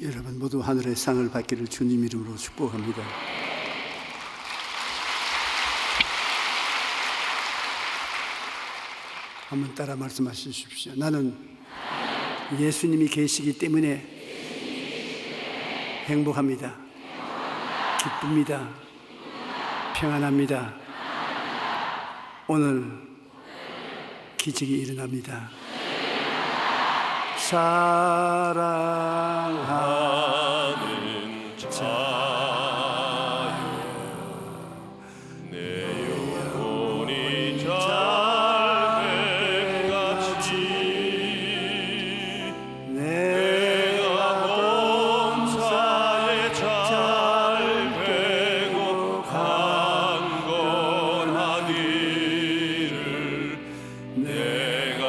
여러분 모두 하늘의 상을 받기를 주님 이름으로 축복합니다. 한번 따라 말씀하십시오. 나는 예수님이 계시기 때문에 행복합니다. 기쁩니다. 평안합니다. 오늘 기적이 일어납니다. 사랑하는 자여, 내 영혼이 잘됨같이 내가 범사에 잘되고 강건하기를 내가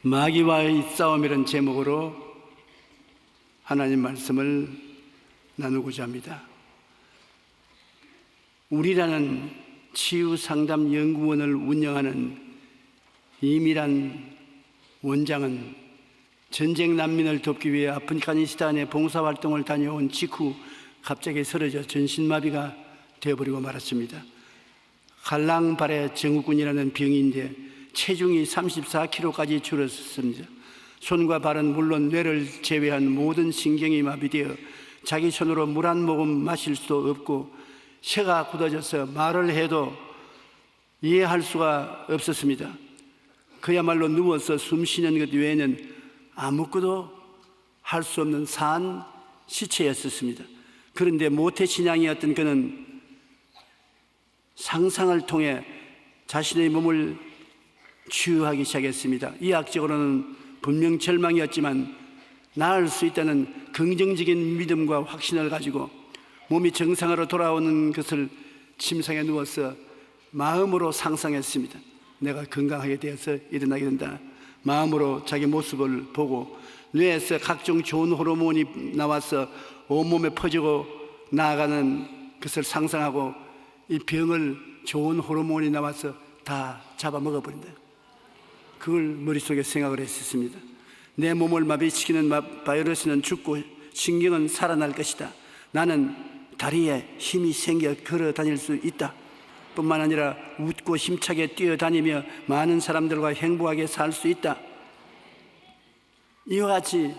마귀와의 싸움이라는 제목으로 하나님 말씀을 나누고자 합니다. 우리라는 치유상담연구원을 운영하는 이미란 원장은 전쟁 난민을 돕기 위해 아프가니스탄에 봉사활동을 다녀온 직후 갑자기 쓰러져 전신마비가 되어버리고 말았습니다. 갈랑발의 증후군이라는 병인데 체중이 34kg까지 줄었습니다. 손과 발은 물론 뇌를 제외한 모든 신경이 마비되어 자기 손으로 물 한 모금 마실 수도 없고 혀가 굳어져서 말을 해도 이해할 수가 없었습니다. 그야말로 누워서 숨 쉬는 것 외에는 아무것도 할 수 없는 산 시체였었습니다. 그런데 모태신앙이었던 그는 상상을 통해 자신의 몸을 치유하기 시작했습니다. 의학적으로는 분명 절망이었지만 나을 수 있다는 긍정적인 믿음과 확신을 가지고 몸이 정상으로 돌아오는 것을 침상에 누워서 마음으로 상상했습니다. 내가 건강하게 되어서 일어나게 된다. 마음으로 자기 모습을 보고 뇌에서 각종 좋은 호르몬이 나와서 온몸에 퍼지고 나아가는 것을 상상하고 이 병을 좋은 호르몬이 나와서 다 잡아먹어버린다. 그걸 머릿속에 생각을 했었습니다. 내 몸을 마비시키는 바이러스는 죽고 신경은 살아날 것이다. 나는 다리에 힘이 생겨 걸어 다닐 수 있다. 뿐만 아니라 웃고 힘차게 뛰어다니며 많은 사람들과 행복하게 살 수 있다. 이와 같이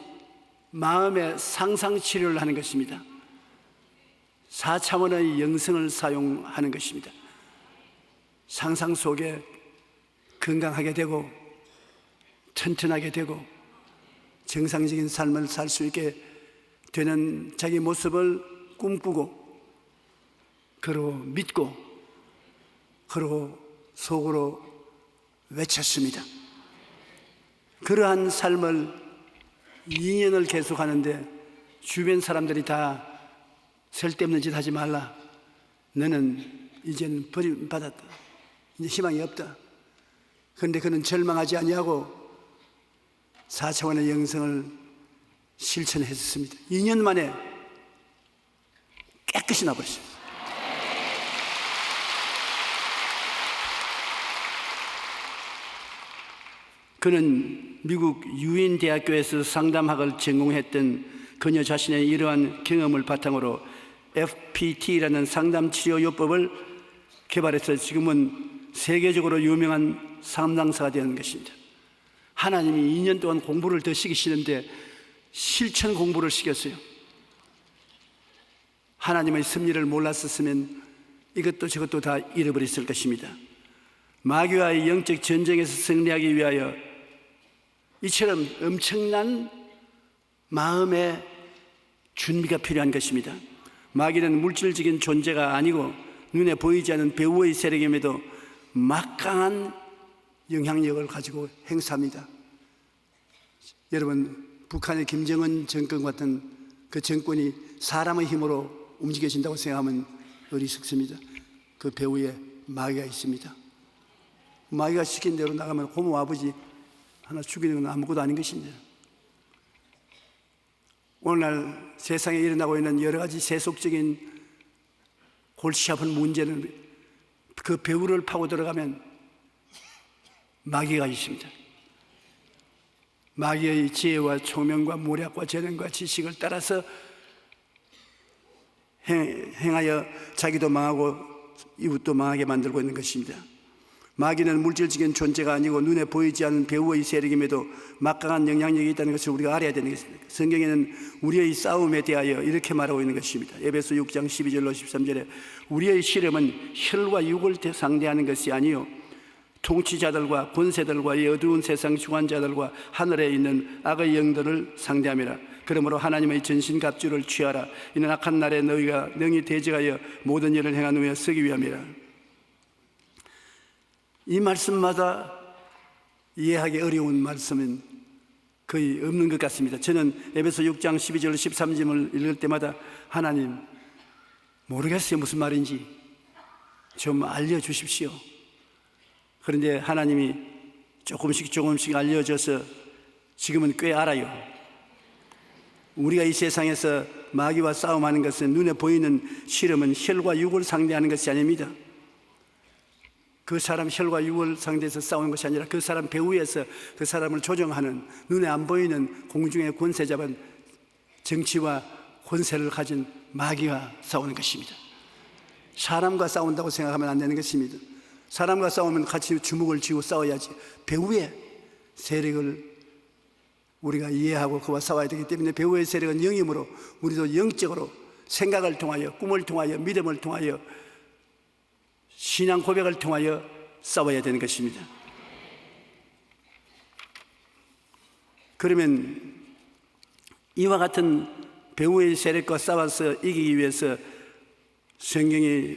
마음의 상상치료를 하는 것입니다. 4차원의 영성을 사용하는 것입니다. 상상 속에 건강하게 되고 튼튼하게 되고 정상적인 삶을 살 수 있게 되는 자기 모습을 꿈꾸고 그러고 믿고 그러고 속으로 외쳤습니다. 그러한 삶을 2년을 계속하는데 주변 사람들이 다 쓸데없는 짓 하지 말라. 너는 이제는 버림받았다. 이제 희망이 없다. 그런데 그는 절망하지 아니하고 4차원의 영성을 실천했습니다. 2년 만에 깨끗이 나버렸어요. 그는 미국 유인대학교에서 상담학을 전공했던 그녀 자신의 이러한 경험을 바탕으로 FPT라는 상담치료요법을 개발해서 지금은 세계적으로 유명한 상담사가 되는 것입니다. 하나님이 2년 동안 공부를 더 시키시는데 실천 공부를 시켰어요. 하나님의 섭리를 몰랐었으면 이것도 저것도 다 잃어버렸을 것입니다. 마귀와의 영적 전쟁에서 승리하기 위하여 이처럼 엄청난 마음의 준비가 필요한 것입니다. 마귀는 물질적인 존재가 아니고 눈에 보이지 않는 배후의 세력임에도 막강한 영향력을 가지고 행사합니다. 여러분, 북한의 김정은 정권 같은 그 정권이 사람의 힘으로 움직여진다고 생각하면 어리석습니다. 그 배후에 마귀가 있습니다. 마귀가 시킨 대로 나가면 고모 아버지 하나 죽이는 건 아무것도 아닌 것입니다. 오늘날 세상에 일어나고 있는 여러 가지 세속적인 골치 아픈 문제는 그 배후를 파고 들어가면 마귀가 있습니다. 마귀의 지혜와 총명과 모략과 재능과 지식을 따라서 행하여 자기도 망하고 이웃도 망하게 만들고 있는 것입니다. 마귀는 물질적인 존재가 아니고 눈에 보이지 않는 배후의 세력임에도 막강한 영향력이 있다는 것을 우리가 알아야 되는 것입니다. 성경에는 우리의 싸움에 대하여 이렇게 말하고 있는 것입니다. 에베소 6장 12절로 13절에 우리의 씨름은 혈과 육을 상대하는 것이 아니요 통치자들과 권세들과 이 어두운 세상 주관자들과 하늘에 있는 악의 영들을 상대함이라. 그러므로 하나님의 전신갑주를 취하라. 이는 악한 날에 너희가 능히 대적하여 모든 일을 행한 후에 서기 위함이라. 이 말씀마다 이해하기 어려운 말씀은 거의 없는 것 같습니다. 저는 에베소 6장 12절 13절을 읽을 때마다 하나님 모르겠어요, 무슨 말인지 좀 알려주십시오. 그런데 하나님이 조금씩 알려줘서 지금은 꽤 알아요. 우리가 이 세상에서 마귀와 싸움하는 것은 눈에 보이는 씨름은 혈과 육을 상대하는 것이 아닙니다. 그 사람 혈과 육을 상대해서 싸우는 것이 아니라 그 사람 배후에서 그 사람을 조정하는 눈에 안 보이는 공중의 권세 잡은 정치와 권세를 가진 마귀가 싸우는 것입니다. 사람과 싸운다고 생각하면 안 되는 것입니다. 사람과 싸우면 같이 주먹을 쥐고 싸워야지. 배후의 세력을 우리가 이해하고 그와 싸워야 되기 때문에 배후의 세력은 영이므로 우리도 영적으로 생각을 통하여 꿈을 통하여 믿음을 통하여 신앙 고백을 통하여 싸워야 되는 것입니다. 그러면 이와 같은 배후의 세력과 싸워서 이기기 위해서 성경이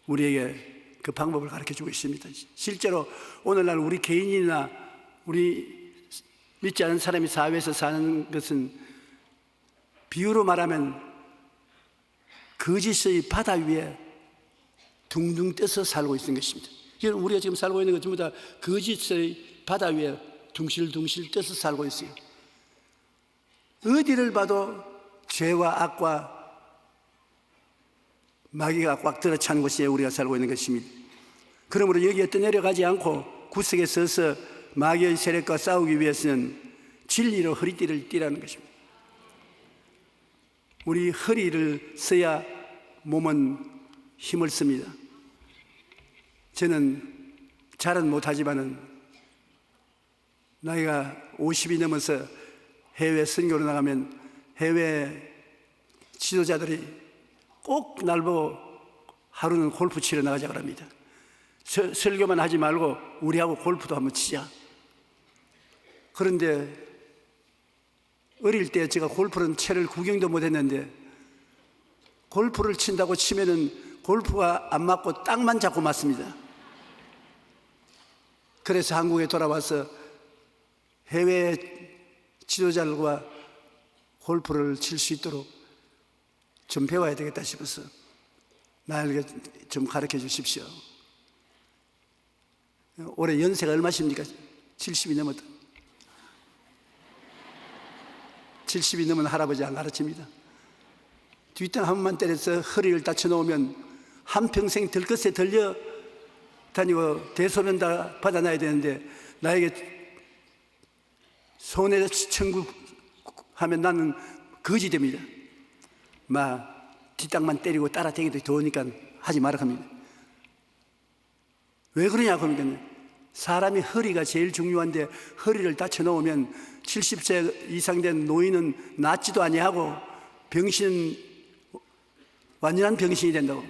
우리에게 그 방법을 가르쳐주고 있습니다. 실제로 오늘날 우리 개인이나 우리 믿지 않은 사람이 사회에서 사는 것은 비유로 말하면 거짓의 바다 위에 둥둥 떠서 살고 있는 것입니다. 우리가 지금 살고 있는 것 전부 다 거짓의 바다 위에 둥실둥실 떠서 살고 있어요. 어디를 봐도 죄와 악과 마귀가 꽉 들어찬 곳에 우리가 살고 있는 것입니다. 그러므로 여기에 떠내려가지 않고 구석에 서서 마귀의 세력과 싸우기 위해서는 진리로 허리띠를 띠라는 것입니다. 우리 허리를 써야 몸은 힘을 씁니다. 저는 잘은 못하지만은 나이가 50이 넘어서 해외 선교로 나가면 해외 지도자들이 꼭 날 보고 하루는 골프 치러 나가자 그럽니다. 설교만 하지 말고 우리하고 골프도 한번 치자. 그런데 어릴 때 제가 골프는 채를 구경도 못했는데 골프를 친다고 치면은 골프가 안 맞고 땅만 잡고 맞습니다. 그래서 한국에 돌아와서 해외 지도자들과 골프를 칠 수 있도록 좀 배워야 되겠다 싶어서 나에게 좀 가르쳐 주십시오. 올해 연세가 얼마십니까? 70이 넘었다. 70이 넘은 할아버지 안 가르칩니다. 뒷땅 한 번만 때려서 허리를 다쳐놓으면 한평생 들것에 들려 다니고 대소변 다 받아놔야 되는데 나에게 손해 청구하면 나는 거지 됩니다. 뒷땅만 때리고 따라다니기도 더우니까 하지 말라 합니다. 왜 그러냐 그러니까 사람이 허리가 제일 중요한데 허리를 다쳐놓으면 70세 이상 된 노인은 낫지도 아니하고 병신 완전한 병신이 된다고.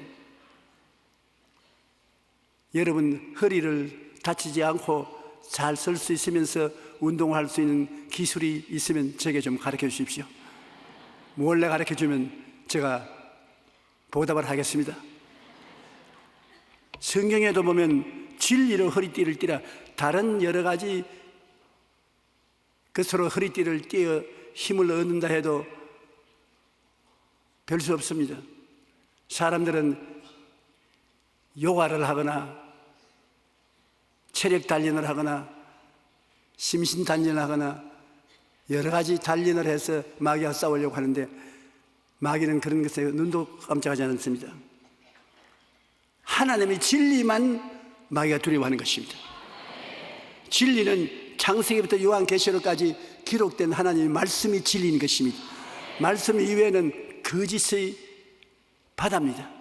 여러분 허리를 다치지 않고 잘 설 수 있으면서 운동할 수 있는 기술이 있으면 제게 좀 가르쳐 주십시오. 몰래 가르쳐 주면 제가 보답을 하겠습니다. 성경에도 보면 진리로 허리띠를 띠라 다른 여러 가지 것으로 허리띠를 띠어 힘을 얻는다 해도 별 수 없습니다. 사람들은 요가를 하거나 체력 단련을 하거나 심신 단련을 하거나 여러 가지 단련을 해서 마귀와 싸우려고 하는데 마귀는 그런 것에 눈도 깜짝하지 않습니다. 하나님의 진리만 마귀가 두려워하는 것입니다. 진리는 창세기부터 요한계시록까지 기록된 하나님의 말씀이 진리인 것입니다. 말씀 이외에는 거짓의 바다입니다.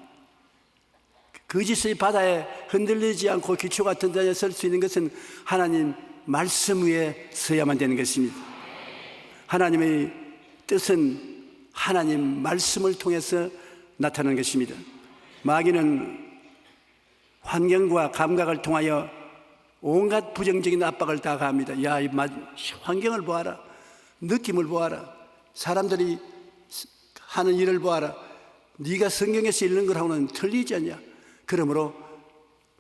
거짓의 바다에 흔들리지 않고 기초 같은 데에 설 수 있는 것은 하나님 말씀 위에 서야만 되는 것입니다. 하나님의 뜻은 하나님 말씀을 통해서 나타나는 것입니다. 마귀는 환경과 감각을 통하여 온갖 부정적인 압박을 다 가합니다. 야, 이 환경을 보아라, 느낌을 보아라, 사람들이 하는 일을 보아라, 네가 성경에서 읽는 거하고는 틀리지 않냐, 그러므로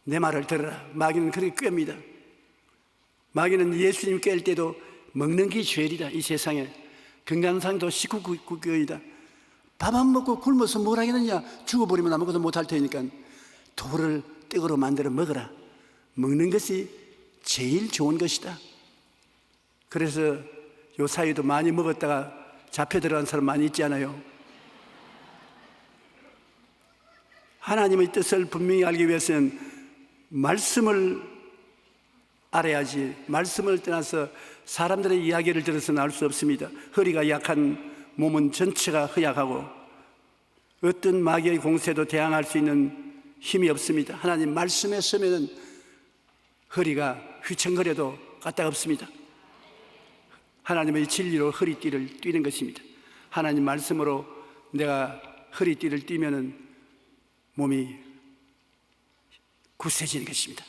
내 말을 들어라. 마귀는 그렇게 꿰입니다. 마귀는 예수님 깰 때도 먹는 게 죄이다. 이 세상에 건강상도 식구국이다. 밥 안 먹고 굶어서 뭘 하겠느냐, 죽어버리면 아무것도 못할 테니까 돌을 떡으로 만들어 먹어라. 먹는 것이 제일 좋은 것이다. 그래서 요 사이도 많이 먹었다가 잡혀 들어간 사람 많이 있지 않아요? 하나님의 뜻을 분명히 알기 위해서는 말씀을 알아야지, 말씀을 떠나서 사람들의 이야기를 들어서는 알 수 없습니다. 허리가 약한 몸은 전체가 허약하고 어떤 마귀의 공세도 대항할 수 있는 힘이 없습니다. 하나님 말씀에 서면은 허리가 휘청거려도 까딱없습니다. 하나님의 진리로 허리띠를 뛰는 것입니다. 하나님 말씀으로 내가 허리띠를 뛰면은 몸이 굳세지는 것입니다.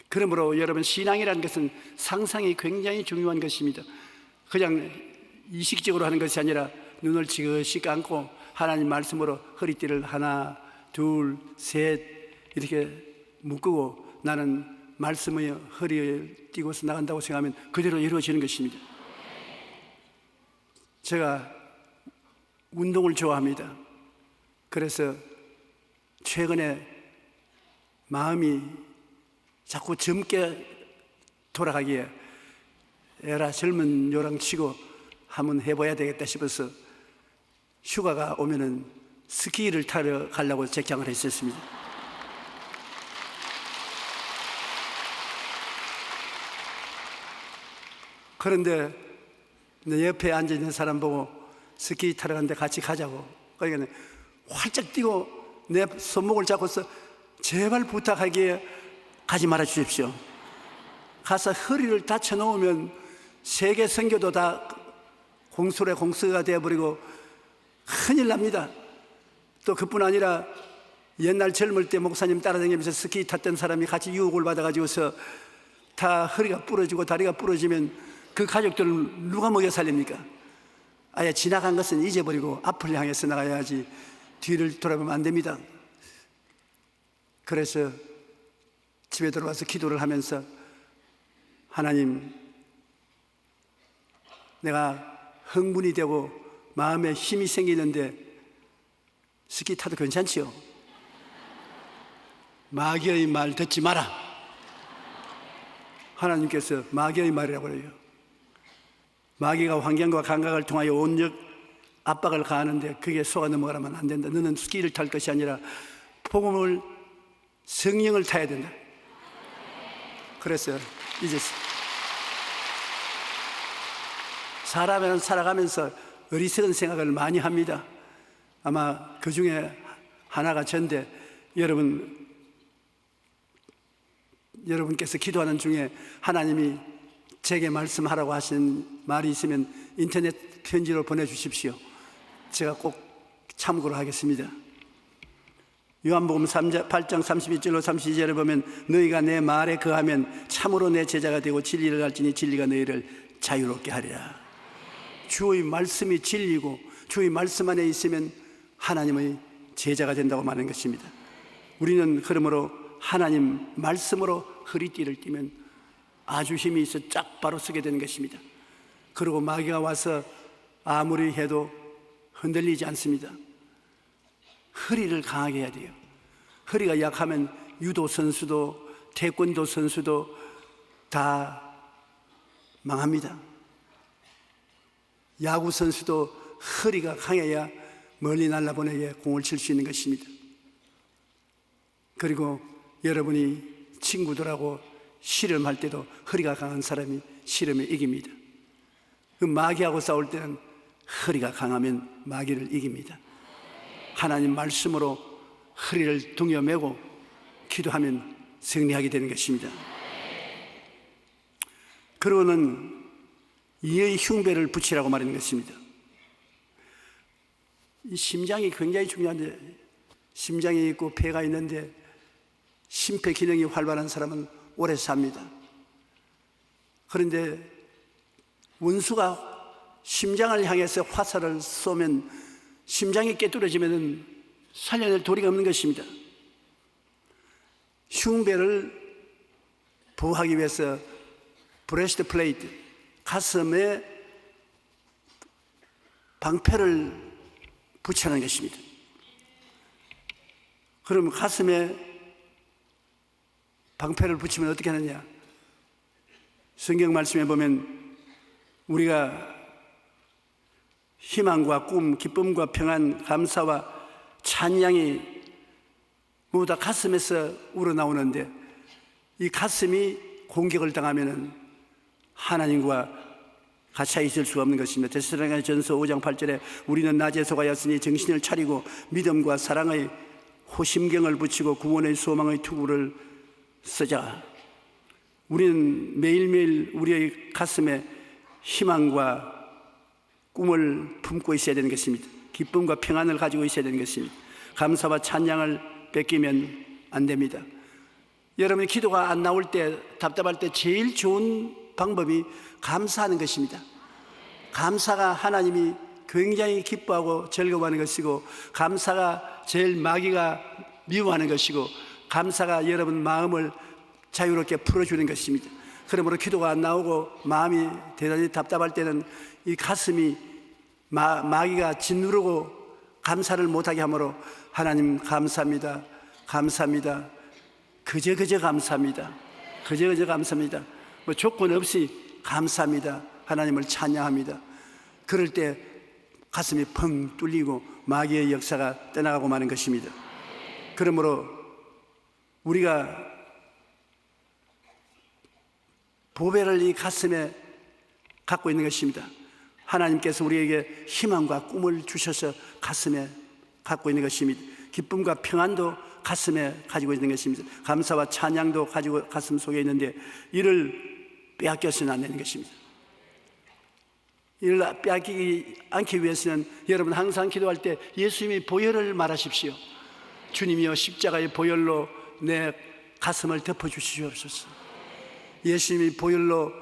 그러므로 여러분, 신앙이라는 것은 상상이 굉장히 중요한 것입니다. 그냥 이식적으로 하는 것이 아니라 눈을 지그시 감고 하나님 말씀으로 허리띠를 하나, 둘, 셋 이렇게 묶고 나는 말씀의 허리를 띠고서 나간다고 생각하면 그대로 이루어지는 것입니다. 제가 운동을 좋아합니다. 그래서 최근에 마음이 자꾸 젊게 돌아가기에 에라 젊은 요랑 치고 한번 해봐야 되겠다 싶어서 휴가가 오면은 스키를 타러 가려고 책장을 했었습니다. 그런데 내 옆에 앉아있는 사람 보고 스키 타러 가는데 같이 가자고, 그러니까 활짝 뛰고 내 손목을 잡고서 제발 부탁하기에 가지 말아 주십시오. 가서 허리를 다쳐 놓으면 세계 선교도 다 공술의 공수가 되어버리고 큰일 납니다. 또 그뿐 아니라 옛날 젊을 때 목사님 따라다니면서 스키 탔던 사람이 같이 유혹을 받아가지고서 다 허리가 부러지고 다리가 부러지면 그 가족들을 누가 먹여 살립니까? 아예 지나간 것은 잊어버리고 앞을 향해서 나가야지 뒤를 돌아보면 안 됩니다. 그래서 집에 들어와서 기도를 하면서 하나님, 내가 흥분이 되고 마음에 힘이 생기는데 스키 타도 괜찮지요? 마귀의 말 듣지 마라. 하나님께서 마귀의 말이라고 그래요. 마귀가 환경과 감각을 통하여 온역 압박을 가하는데 그게 속아 넘어가면 안 된다. 너는 스키를 탈 것이 아니라 복음을, 성령을 타야 된다. 그래서 이제 사람은 살아가면서 어리석은 생각을 많이 합니다. 아마 그 중에 하나가 전데 여러분께서 기도하는 중에 하나님이 제게 말씀하라고 하신 말이 있으면 인터넷 편지로 보내주십시오. 제가 꼭 참고를 하겠습니다. 요한복음 8장 31절로 32절에 보면 너희가 내 말에 거하면 참으로 내 제자가 되고 진리를 알지니 진리가 너희를 자유롭게 하리라. 주의 말씀이 진리고 주의 말씀 안에 있으면 하나님의 제자가 된다고 말하는 것입니다. 우리는 그러므로 하나님 말씀으로 허리띠를 띠면 아주 힘이 있어 쫙 바로 서게 되는 것입니다. 그리고 마귀가 와서 아무리 해도 흔들리지 않습니다. 허리를 강하게 해야 돼요. 허리가 약하면 유도 선수도 태권도 선수도 다 망합니다. 야구 선수도 허리가 강해야 멀리 날라보내게 공을 칠 수 있는 것입니다. 그리고 여러분이 친구들하고 씨름할 때도 허리가 강한 사람이 씨름에 이깁니다. 그 마귀하고 싸울 때는 허리가 강하면 마귀를 이깁니다. 하나님 말씀으로 허리를 동여매고 기도하면 승리하게 되는 것입니다. 그러고는 이의 흉배를 붙이라고 말하는 것입니다. 이 심장이 굉장히 중요한데, 심장이 있고 폐가 있는데 심폐 기능이 활발한 사람은 오래 삽니다. 그런데 원수가 심장을 향해서 화살을 쏘면 심장이 깨뚫어지면 살려낼 도리가 없는 것입니다. 흉배를 보호하기 위해서 브레스트 플레이트, 가슴에 방패를 붙여놓은 것입니다. 그러면 가슴에 방패를 붙이면 어떻게 하느냐? 성경 말씀에 보면 우리가 희망과 꿈, 기쁨과 평안, 감사와 찬양이 모두 다 가슴에서 우러나오는데, 이 가슴이 공격을 당하면 하나님과 같이 있을 수가 없는 것입니다. 데살로니가전서 5장 8절에 우리는 낮에 속하였으니 정신을 차리고 믿음과 사랑의 호심경을 붙이고 구원의 소망의 투구를 쓰자. 우리는 매일매일 우리의 가슴에 희망과 꿈을 품고 있어야 되는 것입니다. 기쁨과 평안을 가지고 있어야 되는 것입니다. 감사와 찬양을 뺏기면 안 됩니다. 여러분이 기도가 안 나올 때, 답답할 때 제일 좋은 방법이 감사하는 것입니다. 감사가 하나님이 굉장히 기뻐하고 즐거워하는 것이고, 감사가 제일 마귀가 미워하는 것이고, 감사가 여러분 마음을 자유롭게 풀어주는 것입니다. 그러므로 기도가 안 나오고 마음이 대단히 답답할 때는 이 가슴이 마귀가 짓누르고 감사를 못하게 하므로 하나님 감사합니다, 감사합니다, 그저 감사합니다, 그저 감사합니다, 뭐 조건 없이 감사합니다, 하나님을 찬양합니다. 그럴 때 가슴이 펑 뚫리고 마귀의 역사가 떠나가고 마는 것입니다. 그러므로 우리가 보배를 이 가슴에 갖고 있는 것입니다. 하나님께서 우리에게 희망과 꿈을 주셔서 가슴에 갖고 있는 것입니다. 기쁨과 평안도 가슴에 가지고 있는 것입니다. 감사와 찬양도 가지고 가슴 속에 있는데, 이를 빼앗겨서는 안 되는 것입니다. 이를 빼앗기지 않기 위해서는 여러분 항상 기도할 때 예수님이 보혈을 말하십시오. 주님이여 십자가의 보혈로 내 가슴을 덮어주시옵소서. 예수님이 보혈로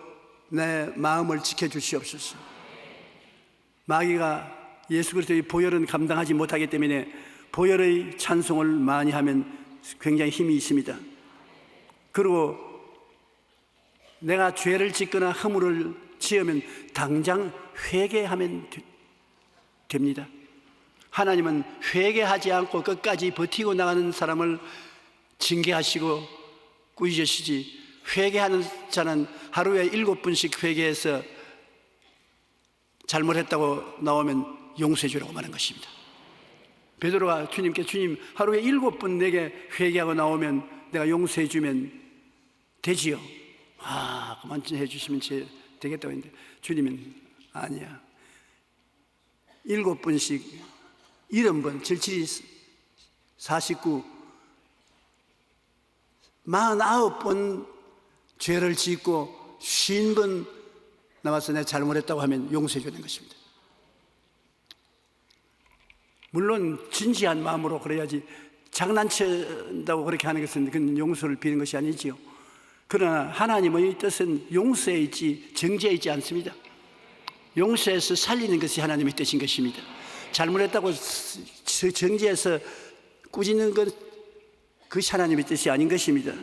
내 마음을 지켜주시옵소서. 마귀가 예수 그리스도의 보혈은 감당하지 못하기 때문에 보혈의 찬송을 많이 하면 굉장히 힘이 있습니다. 그리고 내가 죄를 짓거나 허물을 지으면 당장 회개하면 됩니다. 하나님은 회개하지 않고 끝까지 버티고 나가는 사람을 징계하시고 꾸짖으시지, 회개하는 자는 하루에 7번씩 회개해서 잘못했다고 나오면 용서해 주라고 말한 것입니다. 베드로가 주님께, 주님 하루에 7번 내게 회개하고 나오면 내가 용서해 주면 되지요. 그만 해 주시면 되겠다고 했는데 주님은 아니야. 7번씩 70번, 77, 49, 49번 죄를 짓고 50번 남아서 내가 잘못했다고 하면 용서해 주는 것입니다. 물론 진지한 마음으로 그래야지, 장난친다고 그렇게 하는 것은 그건 용서를 비는 것이 아니지요. 그러나 하나님의 뜻은 용서에 있지 정죄에 있지 않습니다. 용서해서 살리는 것이 하나님의 뜻인 것입니다. 잘못했다고 정죄해서 꾸짖는 것, 그것이 하나님의 뜻이 아닌 것입니다.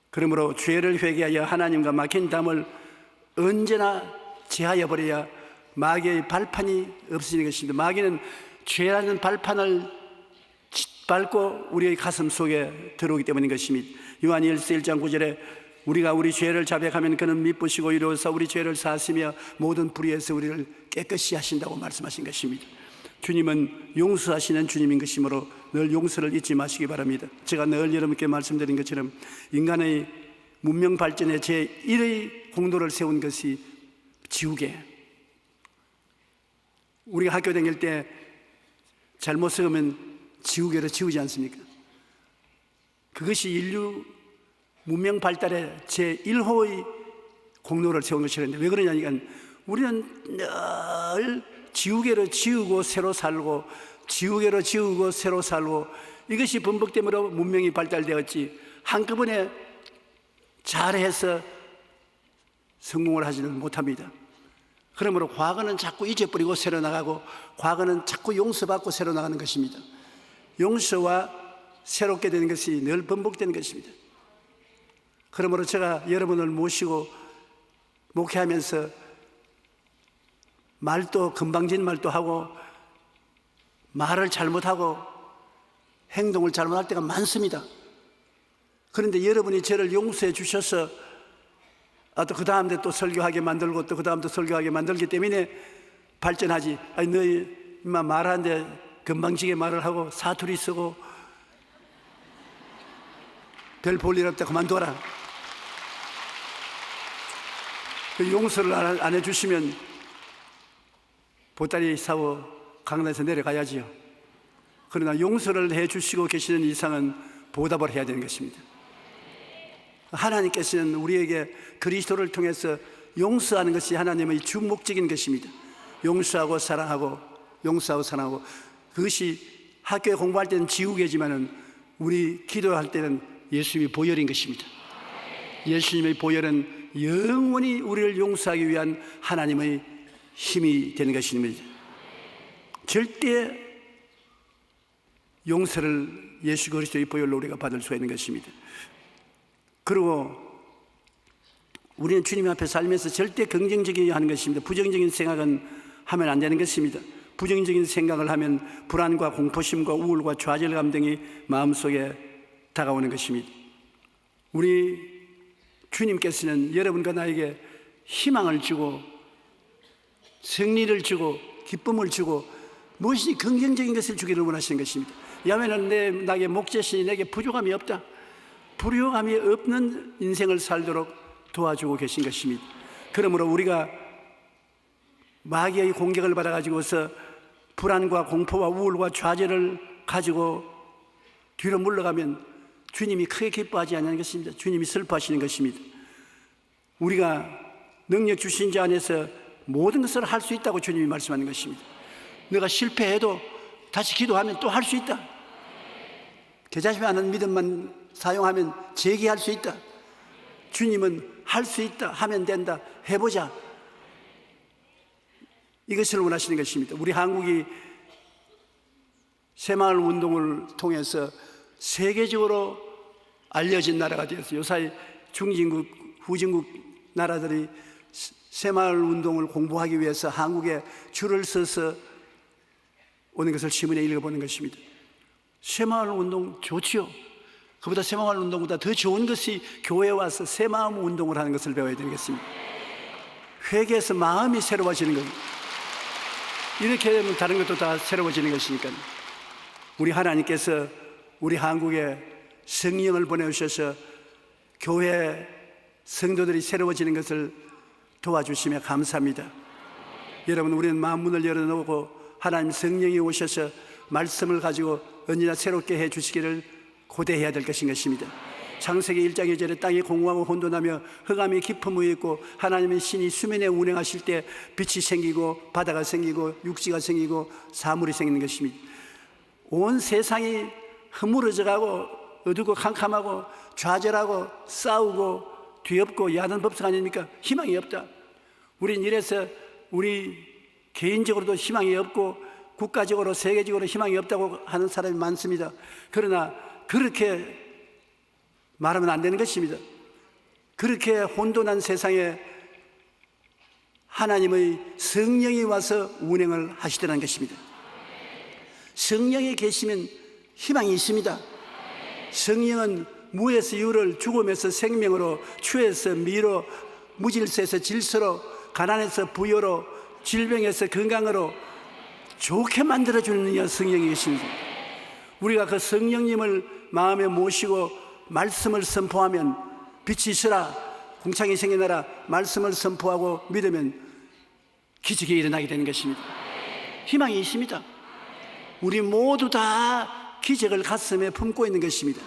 그러므로 죄를 회개하여 하나님과 막힌 담을 언제나 제하여 버려야 마귀의 발판이 없어지는 것입니다. 마귀는 죄라는 발판을 밟고 우리의 가슴 속에 들어오기 때문인 것입니다. 요한일서 1장 9절에 우리가 우리 죄를 자백하면 그는 미쁘시고 이로써 우리 죄를 사하시며 모든 불의에서 우리를 깨끗이 하신다고 말씀하신 것입니다. 주님은 용서하시는 주님인 것이므로 늘 용서를 잊지 마시기 바랍니다. 제가 늘 여러분께 말씀드린 것처럼 인간의 문명 발전에 제1의 공로를 세운 것이 지우개. 우리가 학교 다닐 때 잘못 썩으면 지우개로 지우지 않습니까? 그것이 인류 문명 발달의 제1호의 공로를 세운 것이라는데, 왜 그러냐니까 우리는 늘 지우개로 지우고 새로 살고 지우개로 지우고 새로 살고 이것이 반복됨으로 문명이 발달되었지, 한꺼번에 잘해서 성공을 하지는 못합니다. 그러므로 과거는 자꾸 잊어버리고 새로 나가고, 과거는 자꾸 용서받고 새로 나가는 것입니다. 용서와 새롭게 되는 것이 늘 반복되는 것입니다. 그러므로 제가 여러분을 모시고 목회하면서 말도 건방진 말도 하고 말을 잘못하고 행동을 잘못할 때가 많습니다. 그런데 여러분이 저를 용서해 주셔서 또 그 다음 때 또 설교하게 만들고 또 그 다음 또 설교하게 만들기 때문에 발전하지. 아니 너희 인마 말하는데 건방지게 말을 하고 사투리 쓰고 별 볼 일 없다 그만둬라. 그 용서를 안 해주시면 보따리 사고 강남에서 내려가야지요. 그러나 용서를 해주시고 계시는 이상은 보답을 해야 되는 것입니다. 하나님께서는 우리에게 그리스도를 통해서 용서하는 것이 하나님의 주목적인 것입니다. 용서하고 사랑하고 용서하고 사랑하고, 그것이 학교에 공부할 때는 지우개지만은 우리 기도할 때는 예수님의 보혈인 것입니다. 예수님의 보혈은 영원히 우리를 용서하기 위한 하나님의 힘이 되는 것입니다. 절대 용서를 예수 그리스도의 보혈로 우리가 받을 수 있는 것입니다. 그리고 우리는 주님 앞에 살면서 절대 긍정적이어야 하는 것입니다. 부정적인 생각은 하면 안 되는 것입니다. 부정적인 생각을 하면 불안과 공포심과 우울과 좌절감 등이 마음속에 다가오는 것입니다. 우리 주님께서는 여러분과 나에게 희망을 주고 승리를 주고 기쁨을 주고 무엇이 긍정적인 것을 주기를 원하시는 것입니다. 야훼는 나에게 목자시니 내게 부족함이 없다, 불효함이 없는 인생을 살도록 도와주고 계신 것입니다. 그러므로 우리가 마귀의 공격을 받아가지고서 불안과 공포와 우울과 좌절을 가지고 뒤로 물러가면 주님이 크게 기뻐하지 않는 것입니다. 주님이 슬퍼하시는 것입니다. 우리가 능력 주신 자 안에서 모든 것을 할 수 있다고 주님이 말씀하는 것입니다. 내가 실패해도 다시 기도하면 또 할 수 있다. 개자심이 않은 믿음만 사용하면 재기할 수 있다. 주님은 할 수 있다, 하면 된다, 해보자, 이것을 원하시는 것입니다. 우리 한국이 새마을 운동을 통해서 세계적으로 알려진 나라가 되었어요. 요새 중진국, 후진국 나라들이 새마을 운동을 공부하기 위해서 한국에 줄을 서서 오는 것을 신문에 읽어보는 것입니다. 새마을 운동 좋지요. 그보다 새마을 운동보다 더 좋은 것이 교회에 와서 새마음 운동을 하는 것을 배워야 되겠습니다. 회개해서 마음이 새로워지는 겁니다. 이렇게 되면 다른 것도 다 새로워지는 것이니까요. 우리 하나님께서 우리 한국에 성령을 보내주셔서 교회 성도들이 새로워지는 것을 도와주시며 감사합니다. 여러분, 우리는 마음문을 열어놓고 하나님 성령이 오셔서 말씀을 가지고 언제나 새롭게 해주시기를 고대해야 될 것입니다. 창세기 1장 2절에 땅이 공허하고 혼돈하며 흑암이 깊음이 있고 하나님의 신이 수면에 운행하실 때 빛이 생기고 바다가 생기고 육지가 생기고 사물이 생기는 것입니다. 온 세상이 허물어져가고 어둡고 캄캄하고 좌절하고 싸우고 뒤엎고 야단 법석 아닙니까? 희망이 없다. 우린 이래서 우리 개인적으로도 희망이 없고 국가적으로 세계적으로 희망이 없다고 하는 사람이 많습니다. 그러나 그렇게 말하면 안 되는 것입니다. 그렇게 혼돈한 세상에 하나님의 성령이 와서 운행을 하시더라는 것입니다. 성령이 계시면 희망이 있습니다. 성령은 무에서 유를, 죽음에서 생명으로, 추에서 미로, 무질서에서 질서로, 가난에서 부여로, 질병에서 건강으로 좋게 만들어주는 성령이 계십니다. 우리가 그 성령님을 마음에 모시고 말씀을 선포하면 빛이 있으라, 궁창이 생겨나라 말씀을 선포하고 믿으면 기적이 일어나게 되는 것입니다. 희망이 있습니다. 우리 모두 다 기적을 가슴에 품고 있는 것입니다.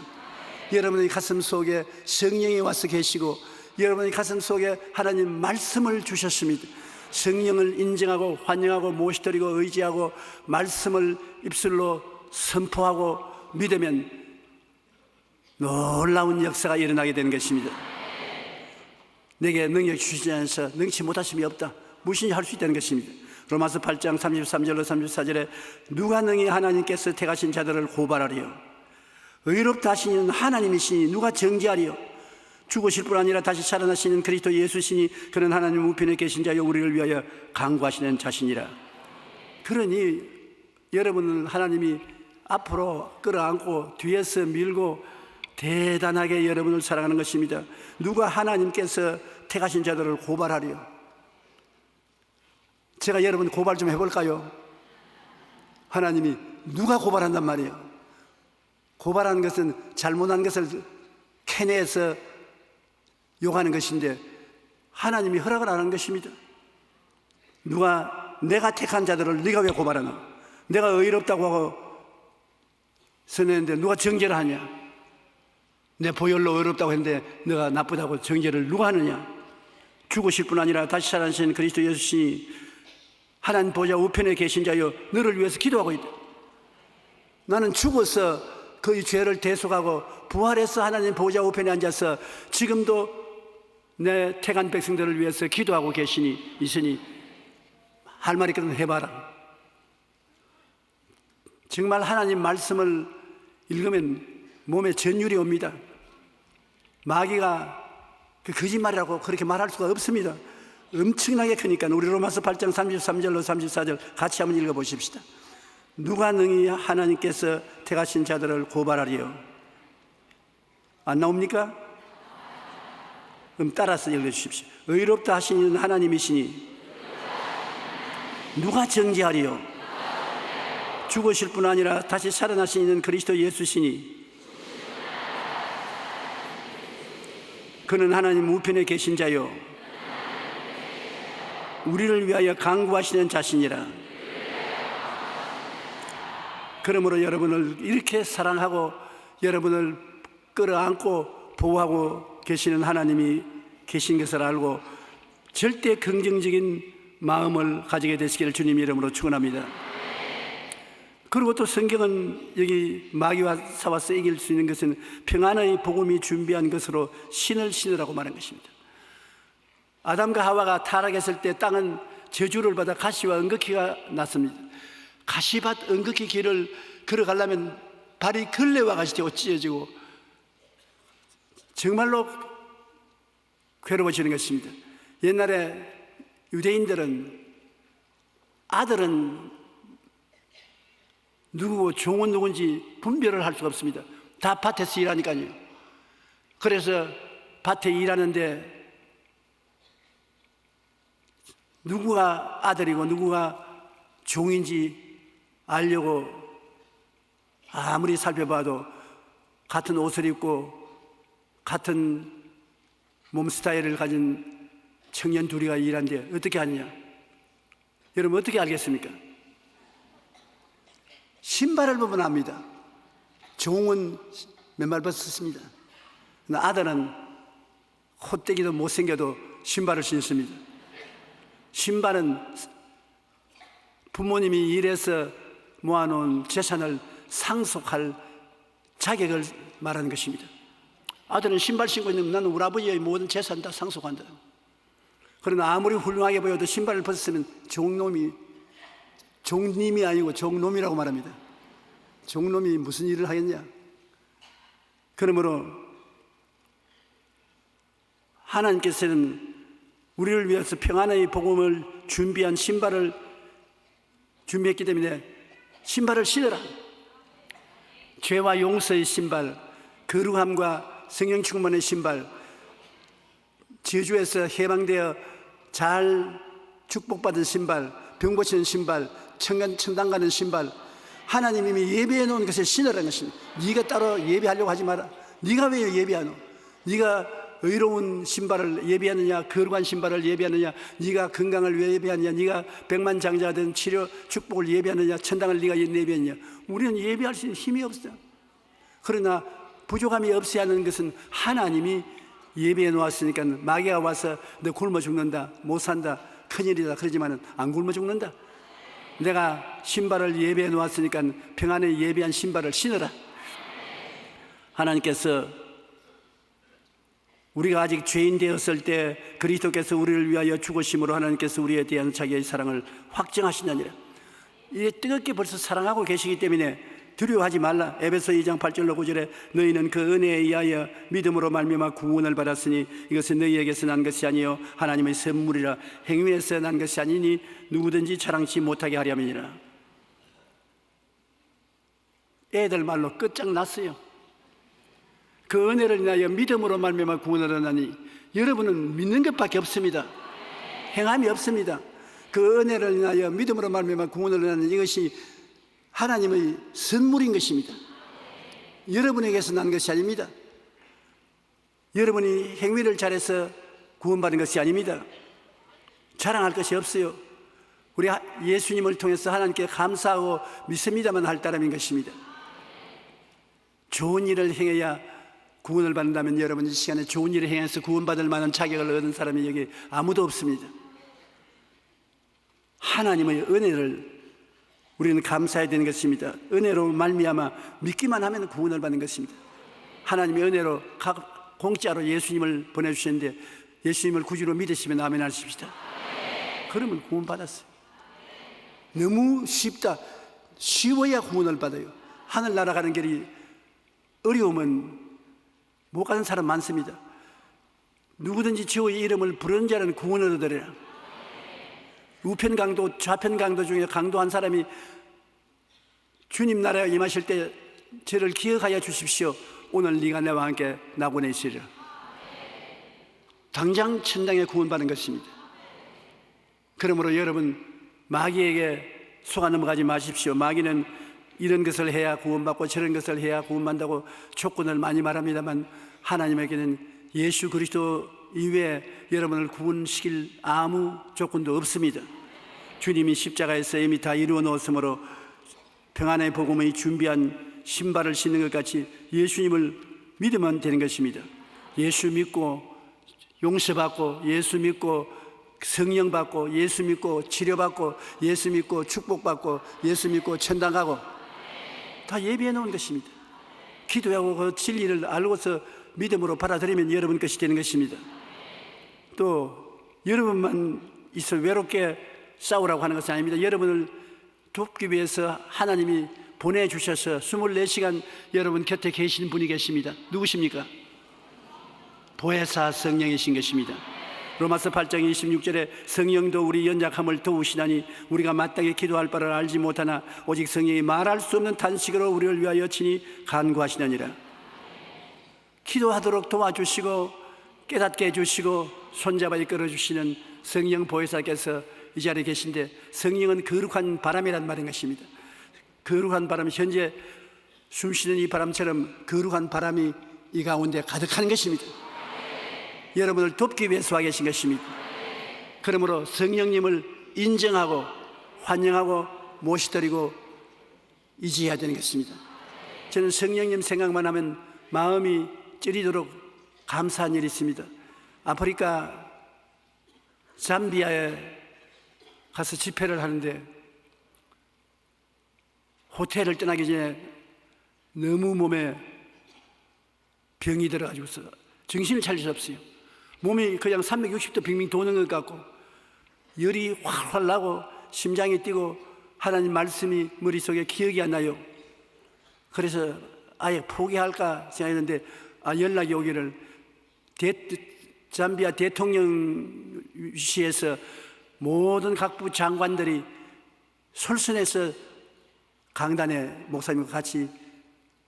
여러분의 가슴 속에 성령이 와서 계시고 여러분의 가슴 속에 하나님 말씀을 주셨습니다. 성령을 인정하고 환영하고 모시드리고 의지하고 말씀을 입술로 선포하고 믿으면 놀라운 역사가 일어나게 되는 것입니다. 내게 능력 주시지 않아서 능치 못하심이 없다, 무엇인지 할 수 있다는 것입니다. 로마서 8장 33절로 34절에 누가 능히 하나님께서 택하신 자들을 고발하리요? 의롭다 하시는 하나님이시니 누가 정죄하리요? 죽으실 뿐 아니라 다시 살아나시는 그리스도 예수시니 그는 하나님 우편에 계신 자여 우리를 위하여 강구하시는 자신이라. 그러니 여러분은 하나님이 앞으로 끌어안고 뒤에서 밀고 대단하게 여러분을 사랑하는 것입니다. 누가 하나님께서 택하신 자들을 고발하리요? 제가 여러분 고발 좀 해볼까요? 하나님이 누가 고발한단 말이에요? 고발하는 것은 잘못한 것을 캐내서 욕하는 것인데 하나님이 허락을 안 하는 것입니다. 누가 내가 택한 자들을 네가 왜 고발하나? 내가 의롭다고 하고 선했는데 누가 정죄를 하냐? 내 보혈로 의롭다고 했는데 너가 나쁘다고 정죄를 누가 하느냐? 죽으실 뿐 아니라 다시 살아나신 그리스도 예수시니 하나님 보좌 우편에 계신 자여 너를 위해서 기도하고 있다. 나는 죽어서 그의 죄를 대속하고 부활해서 하나님 보좌 우편에 앉아서 지금도 내 택한 백성들을 위해서 기도하고 계시니 있으니 할 말 있거든 해봐라. 정말 하나님 말씀을 읽으면 몸에 전율이 옵니다. 마귀가 그 거짓말이라고 그렇게 말할 수가 없습니다. 엄청나게 크니까. 우리 로마서 8장 33절로 34절 같이 한번 읽어보십시다. 누가 능히 하나님께서 택하신 자들을 고발하리요? 안 나옵니까? 그럼 따라서 읽어주십시오. 의롭다 하시는 하나님이시니 누가 정죄하리요? 죽으실 뿐 아니라 다시 살아나시는 그리스도 예수시니 그는 하나님 우편에 계신 자요 우리를 위하여 강구하시는 자신이라. 그러므로 여러분을 이렇게 사랑하고 여러분을 끌어안고 보호하고 계시는 하나님이 계신 것을 알고 절대 긍정적인 마음을 가지게 되시기를 주님 이름으로 축원합니다. 그리고 또 성경은 여기 마귀와 싸워서 이길 수 있는 것은 평안의 복음이 준비한 것으로 신을 신으라고 말한 것입니다. 아담과 하와가 타락했을 때 땅은 저주를 받아 가시와 은극기가 났습니다. 가시밭 은극기 길을 걸어가려면 발이 걸레와 같이 되고 찢어지고 정말로 괴로워지는 것입니다. 옛날에 유대인들은 아들은 누구고 종은 누군지 분별을 할 수가 없습니다. 다 밭에서 일하니까요. 그래서 밭에 일하는데 누구가 아들이고 누구가 종인지 알려고 아무리 살펴봐도 같은 옷을 입고 같은 몸 스타일을 가진 청년 둘이가 일하는데 어떻게 하느냐? 여러분 어떻게 알겠습니까? 신발을 보면 압니다. 종은 맨발 벗었습니다. 아들은 콧대기도 못생겨도 신발을 신습니다. 신발은 부모님이 일해서 모아놓은 재산을 상속할 자격을 말하는 것입니다. 아들은 신발 신고 있는 나는 우리 아버지의 모든 재산 다 상속한다. 그러나 아무리 훌륭하게 보여도 신발을 벗었으면 종님이 아니고 종놈이라고 말합니다. 종놈이 무슨 일을 하겠냐? 그러므로 하나님께서는 우리를 위해서 평안의 복음을 준비한 신발을 준비했기 때문에 신발을 신으라. 죄와 용서의 신발, 거룩함과 성령 충만의 신발, 저주에서 해방되어 잘 축복받은 신발, 병 고치는 신발, 천당 가는 신발, 하나님이 이미 예배해 놓은 것을 신으라는 것입니다. 네가 따로 예배하려고 하지 마라. 네가 왜 예배하노? 네가 의로운 신발을 예배하느냐, 거룩한 신발을 예배하느냐, 네가 건강을 왜 예배하느냐, 네가 백만장자가 된 치료 축복을 예배하느냐, 천당을 네가 예배하느냐. 우리는 예배할 수 있는 힘이 없어요. 그러나 부족함이 없어야 하는 것은 하나님이 예배해 놓았으니까 마귀가 와서 너 굶어 죽는다, 못 산다, 큰일이다 그러지만은 안 굶어 죽는다. 내가 신발을 예배해 놓았으니까 평안에 예배한 신발을 신어라. 하나님께서 우리가 아직 죄인 되었을 때 그리스도께서 우리를 위하여 죽으심으로 하나님께서 우리에 대한 자기의 사랑을 확증하시느니라. 이게 뜨겁게 벌써 사랑하고 계시기 때문에 두려워하지 말라. 에베소 2장 8절로 9절에 너희는 그 은혜에 의하여 믿음으로 말미암아 구원을 받았으니 이것은 너희에게서 난 것이 아니요 하나님의 선물이라. 행위에서 난 것이 아니니 누구든지 자랑치 못하게 하려함이니라. 애들 말로 끝장났어요. 그 은혜를 인하여 믿음으로 말미암아 구원을 얻으니 여러분은 믿는 것밖에 없습니다. 행함이 없습니다. 그 은혜를 인하여 믿음으로 말미암아 구원을 얻는 이것이 하나님의 선물인 것입니다. 여러분에게서 난 것이 아닙니다. 여러분이 행위를 잘해서 구원받은 것이 아닙니다. 자랑할 것이 없어요. 우리 예수님을 통해서 하나님께 감사하고 믿습니다만 할 따름인 것입니다. 좋은 일을 행해야 구원을 받는다면 여러분 이 시간에 좋은 일을 행해서 구원받을 만한 자격을 얻은 사람이 여기 아무도 없습니다. 하나님의 은혜를 우리는 감사해야 되는 것입니다. 은혜로 말미암아 믿기만 하면 구원을 받는 것입니다. 하나님의 은혜로 공짜로 예수님을 보내주셨는데 예수님을 구주로 믿으시면 아멘 하십시다. 그러면 구원 받았어요. 너무 쉽다. 쉬워야 구원을 받아요. 하늘 날아가는 길이 어려우면 못 가는 사람 많습니다. 누구든지 주의 이름을 부르는 자는 구원을 얻으리라. 우편 강도 좌편 강도 중에 강도한 사람이 주님 나라에 임하실 때 저를 기억하여 주십시오. 오늘 네가 나와 함께 낙원에 있으리라. 당장 천당에 구원받는 것입니다. 그러므로 여러분 마귀에게 속아 넘어가지 마십시오. 마귀는 이런 것을 해야 구원받고 저런 것을 해야 구원받는다고 조건을 많이 말합니다만 하나님에게는 예수 그리스도 이외에 여러분을 구원시킬 아무 조건도 없습니다. 주님이 십자가에서 이미 다 이루어 놓았으므로 평안의 복음의 준비한 신발을 신는 것 같이 예수님을 믿으면 되는 것입니다. 예수 믿고 용서받고 예수 믿고 성령 받고 예수 믿고 치료받고 예수 믿고 축복받고 예수 믿고 천당 가고 다 예비해 놓은 것입니다. 기도하고 그 진리를 알고서 믿음으로 받아들이면 여러분 것이 되는 것입니다. 또 여러분만 있어 외롭게 싸우라고 하는 것은 아닙니다. 여러분을 돕기 위해서 하나님이 보내주셔서 24시간 여러분 곁에 계신 분이 계십니다. 누구십니까? 보혜사 성령이신 것입니다. 로마서 8장 26절에 성령도 우리 연약함을 도우시나니 우리가 마땅히 기도할 바를 알지 못하나 오직 성령이 말할 수 없는 탄식으로 우리를 위하여 친히 간구하시느니라. 기도하도록 도와주시고 깨닫게 해주시고 손잡아 이끌어주시는 성령 보혜사께서 이 자리에 계신데 성령은 거룩한 바람이란 말인 것입니다. 거룩한 바람, 현재 숨쉬는 이 바람처럼 거룩한 바람이 이 가운데 가득한 것입니다. 여러분을 돕기 위해서 와 계신 것입니다. 그러므로 성령님을 인정하고 환영하고 모시드리고 이지해야 되는 것입니다. 저는 성령님 생각만 하면 마음이 찌리도록 감사한 일이 있습니다. 아프리카 잠비아에 가서 집회를 하는데 호텔을 떠나기 전에 너무 몸에 병이 들어가지고서 정신을 차릴 수 없어요. 몸이 그냥 360도 빙빙 도는 것 같고 열이 활활 나고 심장이 뛰고 하나님 말씀이 머릿속에 기억이 안 나요. 그래서 아예 포기할까 생각했는데 연락이 오기를 잠비아 대통령실에서 모든 각부 장관들이 솔선해서 강단에 목사님과 같이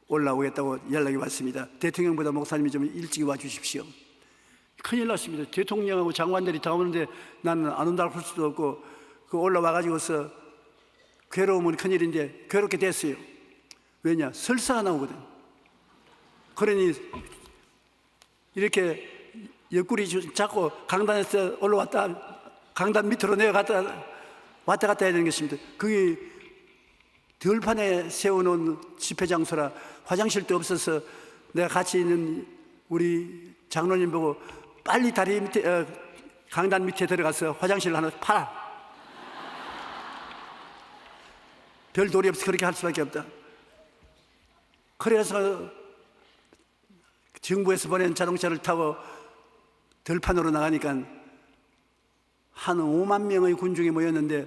올라오겠다고 연락이 왔습니다. 대통령보다 목사님이 좀 일찍 와주십시오. 큰일 났습니다. 대통령하고 장관들이 다 오는데 나는 안 온다고 할 수도 없고 그 올라와가지고서 괴로움은 큰일인데 괴롭게 됐어요. 왜냐? 설사가 나오거든. 그러니 이렇게 옆구리 잡고 강단에서 올라왔다 강단 밑으로 내려갔다 왔다 갔다 해야 되는 것입니다. 그게 들판에 세워놓은 집회 장소라 화장실도 없어서 내가 같이 있는 우리 장로님 보고 빨리 다리 밑에 강단 밑에 들어가서 화장실을 하나 팔아. 별 도리 없이 그렇게 할 수밖에 없다. 그래서 정부에서 보낸 자동차를 타고 들판으로 나가니까 한 5만 명의 군중이 모였는데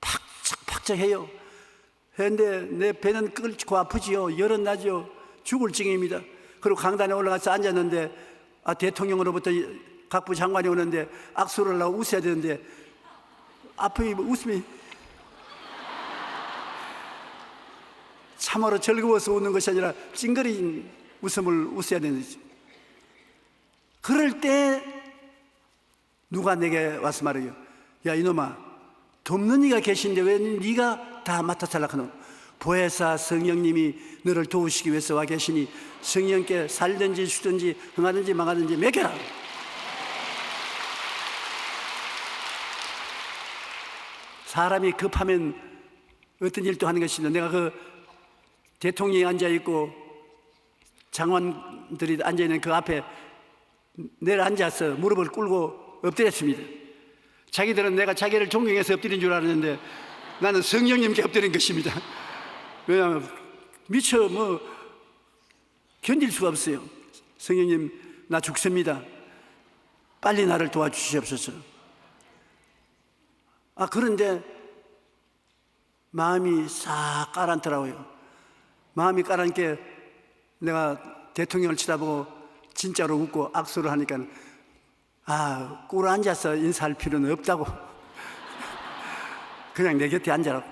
팍짝팍짝해요. 그런데 내 배는 끓고 아프지요. 열은 나죠. 죽을 징입니다. 그리고 강단에 올라가서 앉았는데 대통령으로부터 각부 장관이 오는데 악수를 하려고 웃어야 되는데 앞에 웃음이 참으로 즐거워서 웃는 것이 아니라 찡그린 웃음을 웃어야 되는 거지. 그럴 때 누가 내게 와서 말해요. 야 이놈아, 돕는 이가 계신데 왜 네가 다 맡아 살라카노? 보혜사 성령님이 너를 도우시기 위해서 와 계시니 성령께 살든지 죽든지 흥하든지 망하든지 맡겨라. 사람이 급하면 어떤 일도 하는 것이다. 내가 그 대통령이 앉아있고 장관들이 앉아있는 그 앞에 내려 앉아서 무릎을 꿇고 엎드렸습니다. 자기들은 내가 자기를 존경해서 엎드린 줄 알았는데 나는 성령님께 엎드린 것입니다. 왜냐하면 미처 견딜 수가 없어요. 성령님, 나 죽습니다. 빨리 나를 도와주시옵소서. 그런데 마음이 싹 가라앉더라고요. 마음이 가라앉게 내가 대통령을 쳐다보고 진짜로 웃고 악수를 하니까 꿇어 앉아서 인사할 필요는 없다고. 그냥 내 곁에 앉아라고.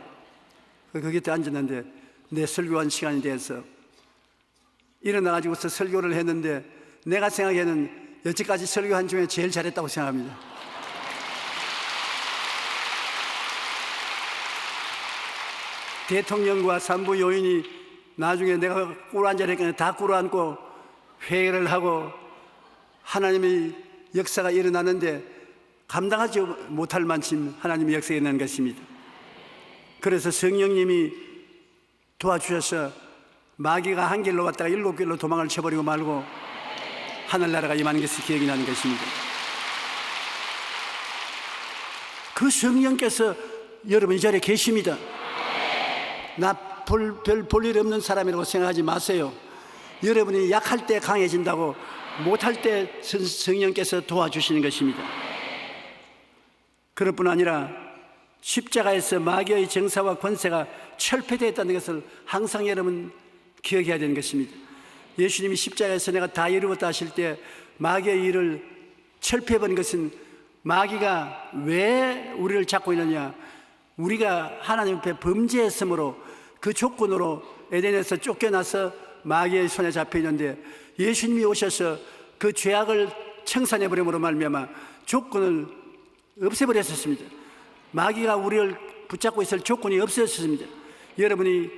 그 곁에 앉았는데 내 설교한 시간이 돼서 일어나가지고서 설교를 했는데 내가 생각에는 여태까지 설교한 중에 제일 잘했다고 생각합니다. 대통령과 산부 요인이 나중에 내가 꿇어 앉으니까 다 꿇어 앉고 회개를 하고 하나님의 역사가 일어나는데 감당하지 못할 만큼 하나님의 역사가 일어나는 것입니다. 그래서 성령님이 도와주셔서 마귀가 한 길로 왔다가 7길로 도망을 쳐버리고 말고 하늘나라가 임하는 것이 기억이 나는 것입니다. 그 성령께서 여러분 이 자리에 계십니다. 나 별 볼 일 없는 사람이라고 생각하지 마세요. 여러분이 약할 때 강해진다고, 못할 때 성령께서 도와주시는 것입니다. 그럴 뿐 아니라 십자가에서 마귀의 정사와 권세가 철폐되었다는 것을 항상 여러분 기억해야 되는 것입니다. 예수님이 십자가에서 내가 다 이루었다 하실 때 마귀의 일을 철폐해버린 것은 마귀가 왜 우리를 잡고 있느냐, 우리가 하나님 앞에 범죄했으므로 그 조건으로 에덴에서 쫓겨나서 마귀의 손에 잡혀 있는데 예수님이 오셔서 그 죄악을 청산해버림으로 말미암아 조건을 없애버렸었습니다. 마귀가 우리를 붙잡고 있을 조건이 없어졌습니다. 여러분이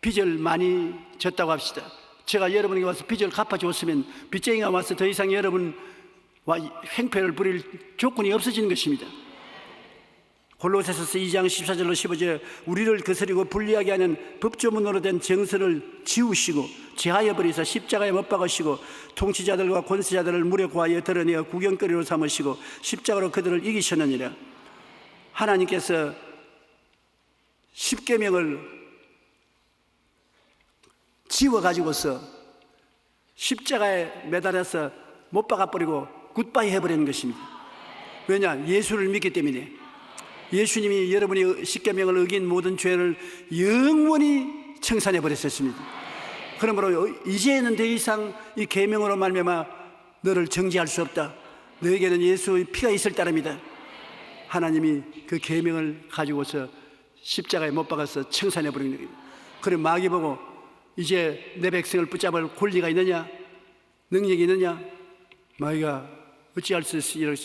빚을 많이 졌다고 합시다. 제가 여러분에게 와서 빚을 갚아줬으면 빚쟁이가 와서 더 이상 여러분과 행패를 부릴 조건이 없어지는 것입니다. 골로새서 2장 14절로 15절 우리를 거스리고 불리하게 하는 법조문으로 된 정서를 지우시고 제하여 버리사 십자가에 못 박으시고 통치자들과 권세자들을 물에 구하여 드러내어 구경거리로 삼으시고 십자가로 그들을 이기셨느니라. 하나님께서 십계명을 지워가지고서 십자가에 매달아서 못 박아버리고 굿바이 해버리는 것입니다. 왜냐? 예수를 믿기 때문에. 예수님이 여러분이 십계명을 어긴 모든 죄를 영원히 청산해 버렸었습니다. 그러므로 이제는 더 이상 이 계명으로 말미암아 너를 정죄할 수 없다. 너에게는 예수의 피가 있을 따름이다. 하나님이 그 계명을 가지고서 십자가에 못 박아서 청산해 버린 거예요. 그래 마귀 보고 이제 내 백성을 붙잡을 권리가 있느냐, 능력이 있느냐? 마귀가 어찌할 수 있으면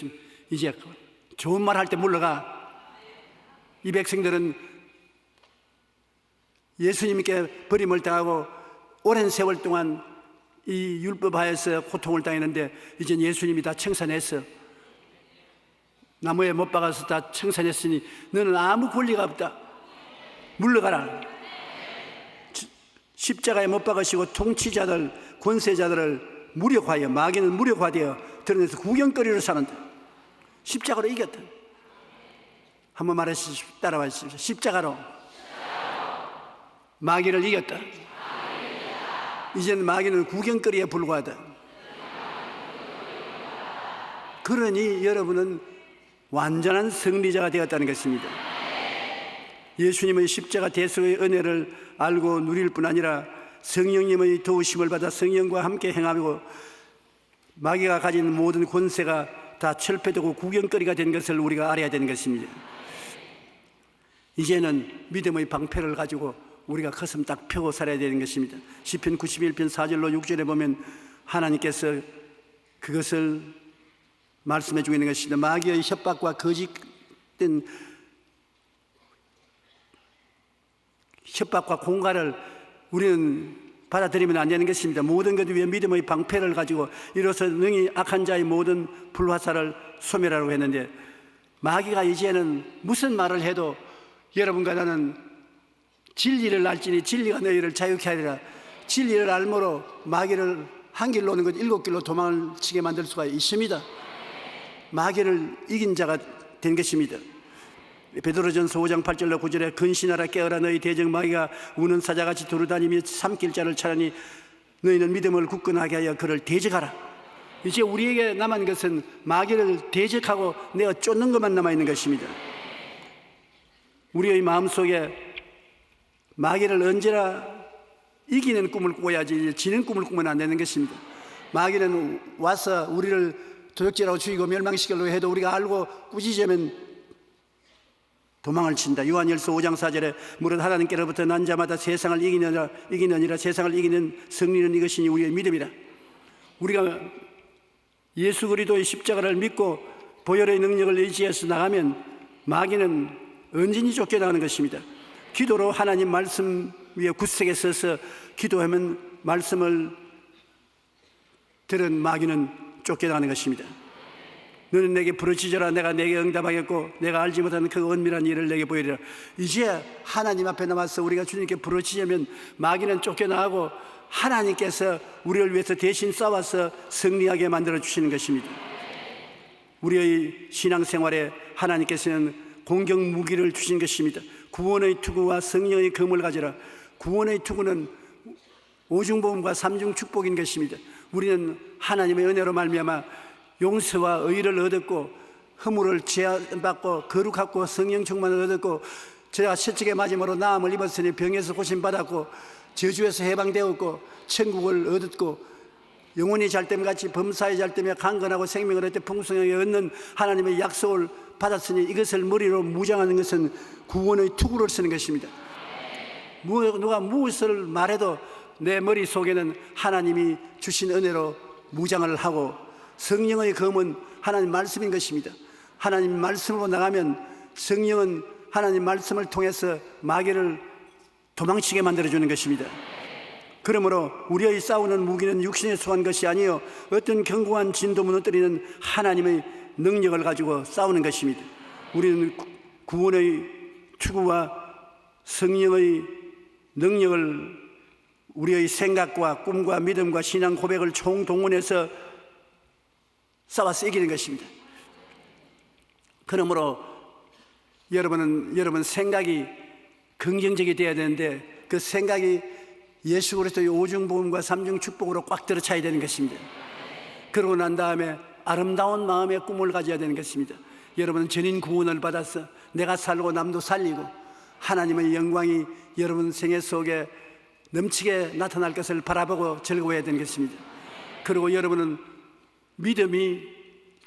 이제 좋은 말 할 때 물러가. 이 백성들은 예수님께 버림을 당하고 오랜 세월 동안 이 율법 하에서 고통을 당했는데 이젠 예수님이 다 청산했어. 나무에 못 박아서 다 청산했으니 너는 아무 권리가 없다. 물러가라. 십자가에 못 박으시고 통치자들, 권세자들을 무력화하여, 마귀는 무력화되어 드러내서 구경거리로 사는다. 십자가로 이겼다. 한번 말하시죠. 따라와 주십시오. 십자가로 마귀를 이겼다. 이제는 마귀는 구경거리에 불과하다. 그러니 여러분은 완전한 승리자가 되었다는 것입니다. 예수님의 십자가 대속의 은혜를 알고 누릴 뿐 아니라 성령님의 도우심을 받아 성령과 함께 행하고 마귀가 가진 모든 권세가 다 철폐되고 구경거리가 된 것을 우리가 알아야 되는 것입니다. 이제는 믿음의 방패를 가지고 우리가 가슴 딱 펴고 살아야 되는 것입니다. 시편 91편 4절로 6절에 보면 하나님께서 그것을 말씀해 주고 있는 것입니다. 마귀의 협박과 거짓된 협박과 공갈을 우리는 받아들이면 안 되는 것입니다. 모든 것 위에 믿음의 방패를 가지고 이로써 능히 악한 자의 모든 불화살을 소멸하라고 했는데, 마귀가 이제는 무슨 말을 해도 여러분과 나는 진리를 알지니 진리가 너희를 자유케 하리라. 진리를 알므로 마귀를 한 길로 오는 것 7길로 도망을 치게 만들 수가 있습니다. 마귀를 이긴 자가 된 것입니다. 베드로전서 5장 8절로 9절에 근신하라 깨어라 너희 대적 마귀가 우는 사자같이 두루다니며 삼킬 자를 찾으니 너희는 믿음을 굳건하게 하여 그를 대적하라. 이제 우리에게 남은 것은 마귀를 대적하고 내가 쫓는 것만 남아있는 것입니다. 우리의 마음속에 마귀를 언제나 이기는 꿈을 꾸어야지 지는 꿈을 꾸면 안 되는 것입니다. 마귀는 와서 우리를 도적질하고 죽이고 멸망시키려고 해도 우리가 알고 꾸짖으면 도망을 친다. 요한일서 5장 4절에 무릇 하나님께로부터 난 자마다 세상을 이기느니라 세상을 이기는 승리는 이것이니 우리의 믿음이라. 우리가 예수 그리스도의 십자가를 믿고 보혈의 능력을 의지해서 나가면 마귀는 언제든지 쫓겨나가는 것입니다. 기도로 하나님 말씀 위에 굳세게 서서 기도하면 말씀을 들은 마귀는 쫓겨나가는 것입니다. 너는 내게 부르짖어라 내가 내게 응답하겠고 내가 알지 못하는 그 은밀한 일을 내게 보이리라. 이제 하나님 앞에 나와서 우리가 주님께 부르짖으면 마귀는 쫓겨나가고 하나님께서 우리를 위해서 대신 싸워서 승리하게 만들어 주시는 것입니다. 우리의 신앙생활에 하나님께서는 공격 무기를 주신 것입니다. 구원의 투구와 성령의 검을 가지라. 구원의 투구는 오중보험과 삼중 축복인 것입니다. 우리는 하나님의 은혜로 말미암아 용서와 의를 얻었고 허물을 제한받고 거룩하고 성령 충만을 얻었고 제가 실직의 마지막으로 나음을 입었으니 병에서 고침받았고 저주에서 해방되었고 천국을 얻었고 영혼이 잘됨 같이 범사의 잘됨에 강건하고 생명을 얻되 풍성하게 얻는 하나님의 약속을 받았으니 이것을 머리로 무장하는 것은 구원의 투구를 쓰는 것입니다. 누가 무엇을 말해도 내 머릿속에는 하나님이 주신 은혜로 무장을 하고 성령의 검은 하나님 말씀인 것입니다. 하나님 말씀으로 나가면 성령은 하나님 말씀을 통해서 마귀를 도망치게 만들어주는 것입니다. 그러므로 우리의 싸우는 무기는 육신에 속한 것이 아니요 어떤 견고한 진도 무너뜨리는 하나님의 능력을 가지고 싸우는 것입니다. 우리는 구원의 투구와 성령의 능력을 우리의 생각과 꿈과 믿음과 신앙 고백을 총동원해서 싸워서 이기는 것입니다. 그러므로 여러분 생각이 긍정적이 되어야 되는데 그 생각이 예수 그리스도의 오중보험과 삼중 축복으로 꽉 들어차야 되는 것입니다. 그러고 난 다음에 아름다운 마음의 꿈을 가져야 되는 것입니다. 여러분은 전인 구원을 받아서 내가 살고 남도 살리고 하나님의 영광이 여러분 생애 속에 넘치게 나타날 것을 바라보고 즐거워야 되는 것입니다. 그리고 여러분은 믿음이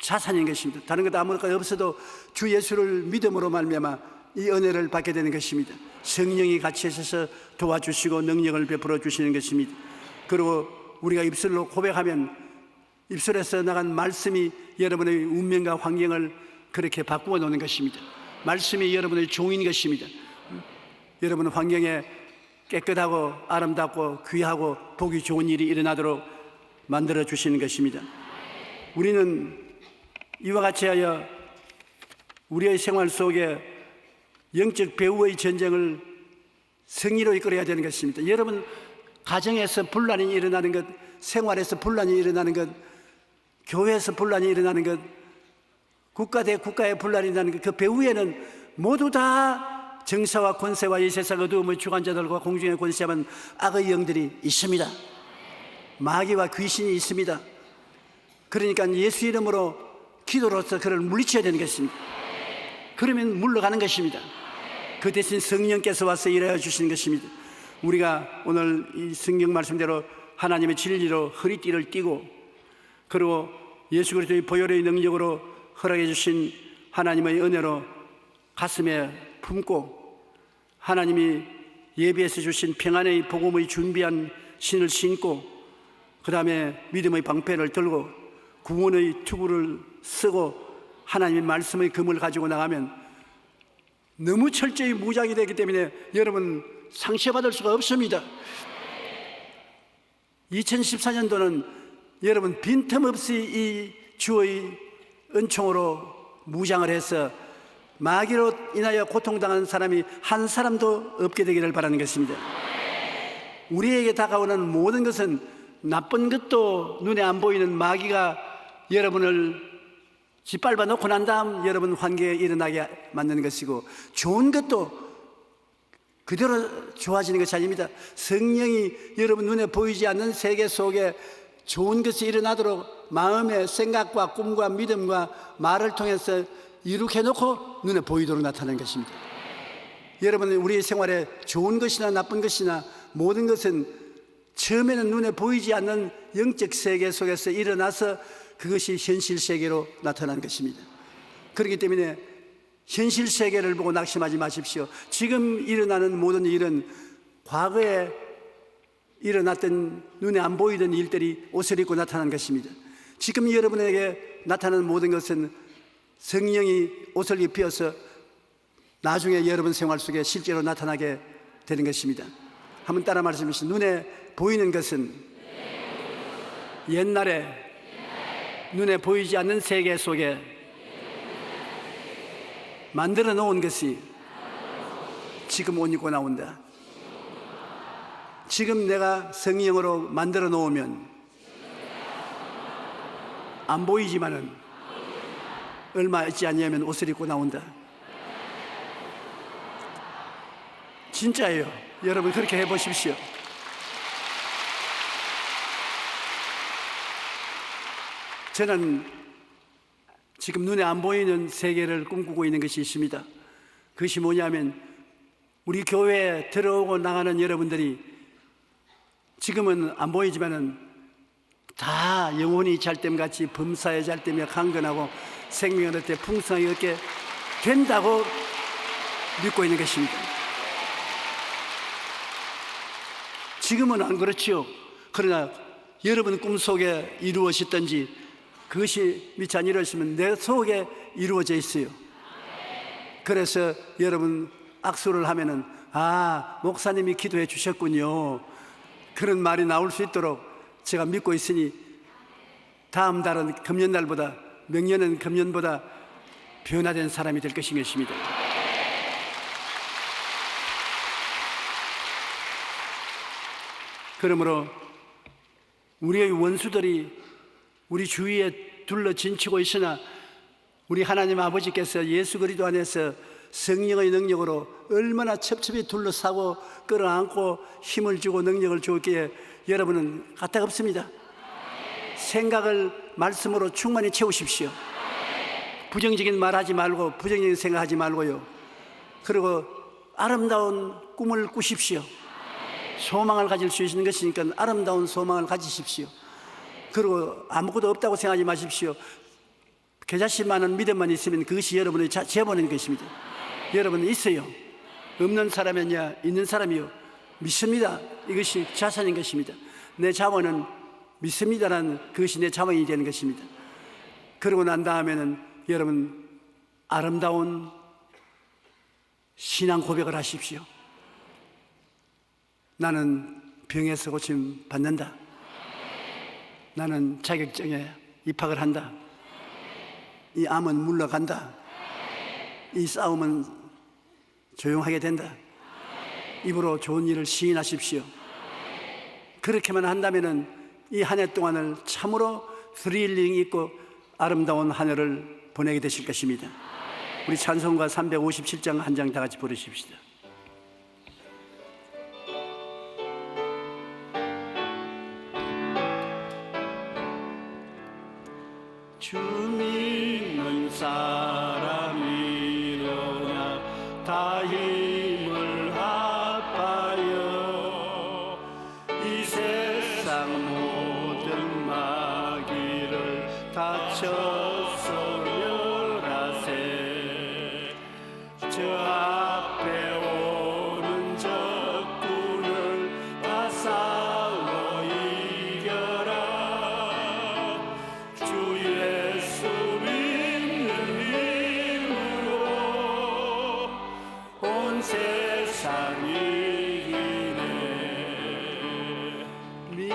자산인 것입니다. 다른 것 아무것도 없어도 주 예수를 믿음으로 말미암아 이 은혜를 받게 되는 것입니다. 성령이 같이 하셔서 도와주시고 능력을 베풀어 주시는 것입니다. 그리고 우리가 입술로 고백하면 입술에서 나간 말씀이 여러분의 운명과 환경을 그렇게 바꾸어 놓는 것입니다. 말씀이 여러분의 종인 것입니다. 여러분 환경에 깨끗하고 아름답고 귀하고 보기 좋은 일이 일어나도록 만들어 주시는 것입니다. 우리는 이와 같이 하여 우리의 생활 속에 영적 배후의 전쟁을 승리로 이끌어야 되는 것입니다. 여러분 가정에서 분란이 일어나는 것, 생활에서 분란이 일어나는 것, 교회에서 분란이 일어나는 것, 국가 대 국가의 분란이 일어나는 것, 그 배후에는 모두 다 정사와 권세와 이 세상 어두움의 주관자들과 공중의 권세한 악의 영들이 있습니다. 마귀와 귀신이 있습니다. 그러니까 예수 이름으로 기도로서 그를 물리쳐야 되는 것입니다. 그러면 물러가는 것입니다. 그 대신 성령께서 와서 일하여 주시는 것입니다. 우리가 오늘 이 성경 말씀대로 하나님의 진리로 허리띠를 띠고, 그리고 예수 그리스도의 보혈의 능력으로 허락해 주신 하나님의 은혜로 가슴에 품고, 하나님이 예비해서 주신 평안의 복음의 준비한 신을 신고, 그 다음에 믿음의 방패를 들고 구원의 투구를 쓰고 하나님의 말씀의 금을 가지고 나가면 너무 철저히 무장이 되기 때문에 여러분 상처받을 수가 없습니다. 2014년도는 여러분 빈틈없이 이 주의 은총으로 무장을 해서 마귀로 인하여 고통당하는 사람이 한 사람도 없게 되기를 바라는 것입니다. 우리에게 다가오는 모든 것은 나쁜 것도 눈에 안 보이는 마귀가 여러분을 짓밟아 놓고 난 다음 여러분 환경에 일어나게 만드는 것이고, 좋은 것도 그대로 좋아지는 것이 아닙니다. 성령이 여러분 눈에 보이지 않는 세계 속에 좋은 것이 일어나도록 마음의 생각과 꿈과 믿음과 말을 통해서 이룩해 놓고 눈에 보이도록 나타나는 것입니다. 여러분 우리의 생활에 좋은 것이나 나쁜 것이나 모든 것은 처음에는 눈에 보이지 않는 영적 세계 속에서 일어나서 그것이 현실 세계로 나타나는 것입니다. 그렇기 때문에 현실 세계를 보고 낙심하지 마십시오. 지금 일어나는 모든 일은 과거에 일어났던 눈에 안 보이던 일들이 옷을 입고 나타난 것입니다. 지금 여러분에게 나타나는 모든 것은 성령이 옷을 입혀서 나중에 여러분 생활 속에 실제로 나타나게 되는 것입니다. 한번 따라 말씀하시죠. 눈에 보이는 것은 옛날에 눈에 보이지 않는 세계 속에 만들어 놓은 것이 지금 옷 입고 나온다. 지금 내가 성령으로 만들어 놓으면 안 보이지만은 얼마 있지 않냐면 옷을 입고 나온다. 진짜예요. 여러분 그렇게 해보십시오. 저는 지금 눈에 안 보이는 세계를 꿈꾸고 있는 것이 있습니다. 그것이 뭐냐면 우리 교회에 들어오고 나가는 여러분들이 지금은 안 보이지만은 다 영혼이 잘됨같이 범사에 잘되며 강건하고 생명을 얻되 풍성하게 얻게 된다고 믿고 있는 것입니다. 지금은 안 그렇지요. 그러나 여러분 꿈속에 이루어졌든지 그것이 미처 안 이루어졌으면 내 속에 이루어져 있어요. 그래서 여러분 악수를 하면은 아, 목사님이 기도해 주셨군요, 그런 말이 나올 수 있도록 제가 믿고 있으니 다음 달은 금년날보다, 명년은 금년보다 변화된 사람이 될 것입니다. 그러므로 우리의 원수들이 우리 주위에 둘러 진치고 있으나 우리 하나님 아버지께서 예수 그리스도 안에서 성령의 능력으로 얼마나 첩첩이 둘러싸고 끌어안고 힘을 주고 능력을 주었기에 여러분은 까딱없습니다. 생각을 말씀으로 충만히 채우십시오. 부정적인 말하지 말고 부정적인 생각하지 말고요. 그리고 아름다운 꿈을 꾸십시오. 소망을 가질 수 있는 것이니까 아름다운 소망을 가지십시오. 그리고 아무것도 없다고 생각하지 마십시오. 겨자씨만한 믿음만 있으면 그것이 여러분의 재본인 것입니다. 여러분은 있어요. 없는 사람이냐 있는 사람이요, 믿습니다. 이것이 자산인 것입니다. 내 자원은 믿습니다라는 그것이 내 자원이 되는 것입니다. 그러고 난 다음에는 여러분 아름다운 신앙 고백을 하십시오. 나는 병에서 고침 받는다. 나는 자격증에 입학을 한다. 이 암은 물러간다. 이 싸움은 조용하게 된다. 입으로 좋은 일을 시인하십시오. 그렇게만 한다면 이 한 해 동안을 참으로 스릴링 있고 아름다운 한 해를 보내게 되실 것입니다. 우리 찬송가 357장 한 장 다 같이 부르십시다. 주 믿는 사람이 일어나 다 힘을 합하여 이 세상 모든 마귀를 다쳐서 멸하세. 저 앞에 오는 적군을 다 싸워 이겨라. 주 예수 믿는 힘으로 온 세상 이기네. 믿음이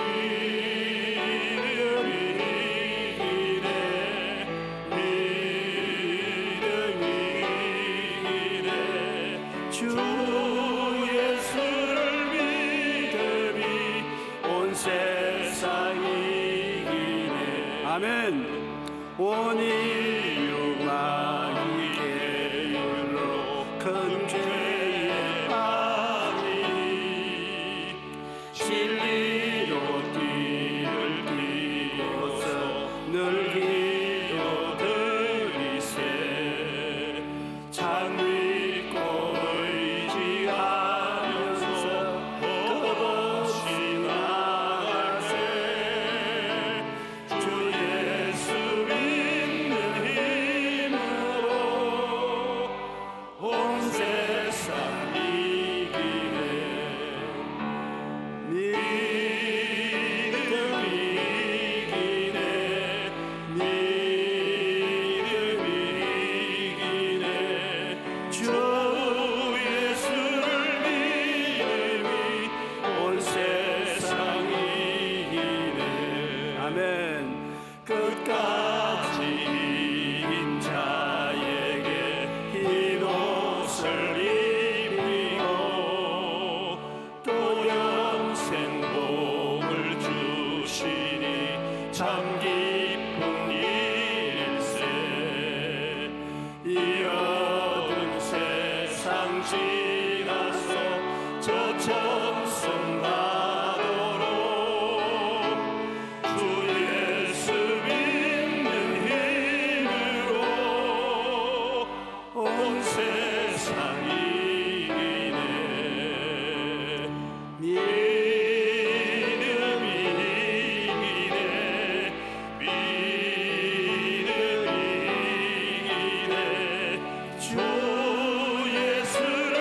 이기네. 믿음이 이기네. 주 예수를 믿음이 온 세상 이기네. 아멘. 온 인류 마귀의 율로 큰 죄의 밤이 진리로 뒤를 띄워서 늘 기도드리세. 참 믿고 의지하면서 끝없이 나갈세. 주 예수 믿는 힘으로 온 세상 이기네. 믿음이 이기네. 믿음이 이기네. 주 예수를 믿음이 온 세상 이기네. 아멘. 끝까지 이긴 자에게 흰 옷을 입히고 또 영생 복을 주시니 참 기쁜 일일세. 이 어두운 세상 지나서 저 천성 가도록 주 예수 믿는 힘으로 온 세상 이기네. 믿음이 이기네. 믿음이 이기네. 주 예수를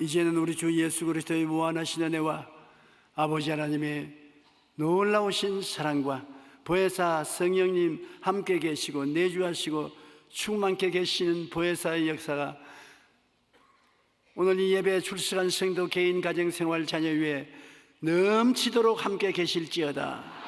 이제는 우리 주 예수 그리스도의 무한하신 은혜와 아버지 하나님의 놀라우신 사랑과 보혜사 성령님 함께 계시고 내주하시고 충만케 계시는 보혜사의 역사가 오늘 이 예배에 출석한 성도 개인 가정생활 자녀 위에 넘치도록 함께 계실지어다.